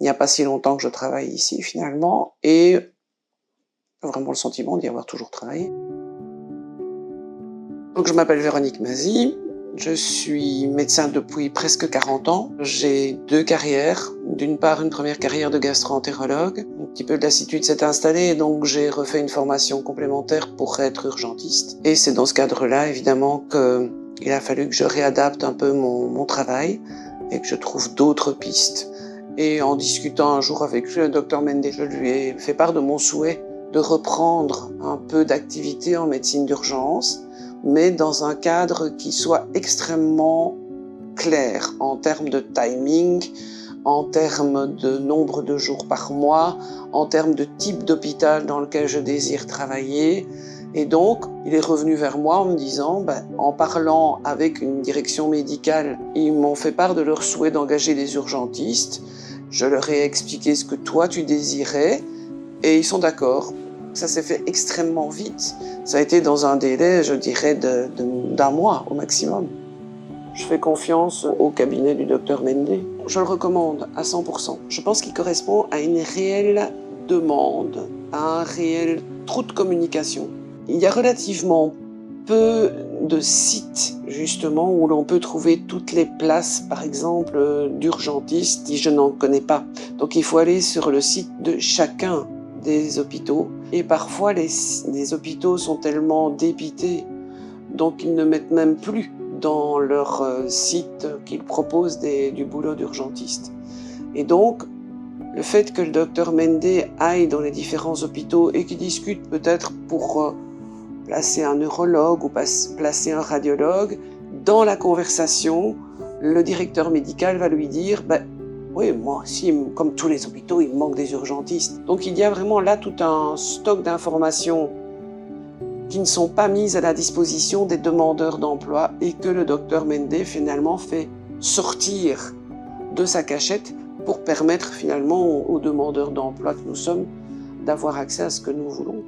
il n'y a pas si longtemps que je travaille ici finalement et vraiment le sentiment d'y avoir toujours travaillé. Donc je m'appelle Véronique Mazy, je suis médecin depuis presque 40 ans. J'ai 2 carrières. D'une part, une première carrière de gastro-entérologue. Un petit peu de lassitude s'est installée et donc j'ai refait une formation complémentaire pour être urgentiste. Et c'est dans ce cadre-là, évidemment, qu'il a fallu que je réadapte un peu mon travail et que je trouve d'autres pistes. Et en discutant un jour avec le docteur Mende, je lui ai fait part de mon souhait de reprendre un peu d'activité en médecine d'urgence, mais dans un cadre qui soit extrêmement clair en termes de timing, en termes de nombre de jours par mois, en termes de type d'hôpital dans lequel je désire travailler. Et donc, il est revenu vers moi en me disant, en parlant avec une direction médicale, ils m'ont fait part de leur souhait d'engager des urgentistes. Je leur ai expliqué ce que toi tu désirais et ils sont d'accord. Ça s'est fait extrêmement vite. Ça a été dans un délai, je dirais, d'un mois au maximum. Je fais confiance au cabinet du docteur Mende. Je le recommande à 100%. Je pense qu'il correspond à une réelle demande, à un réel trou de communication. Il y a relativement peu de sites, justement, où l'on peut trouver toutes les places, par exemple, d'urgentistes, si je n'en connais pas. Donc il faut aller sur le site de chacun des hôpitaux. Et parfois, les hôpitaux sont tellement dépités, donc ils ne mettent même plus dans leur site qu'ils proposent du boulot d'urgentiste. Et donc, le fait que le docteur Mende aille dans les différents hôpitaux et qu'il discute peut-être pour placer un neurologue ou placer un radiologue, dans la conversation, le directeur médical va lui dire oui, moi aussi, comme tous les hôpitaux, il manque des urgentistes. Donc il y a vraiment là tout un stock d'informations qui ne sont pas mises à la disposition des demandeurs d'emploi et que le docteur Mende finalement fait sortir de sa cachette pour permettre finalement aux demandeurs d'emploi que nous sommes d'avoir accès à ce que nous voulons.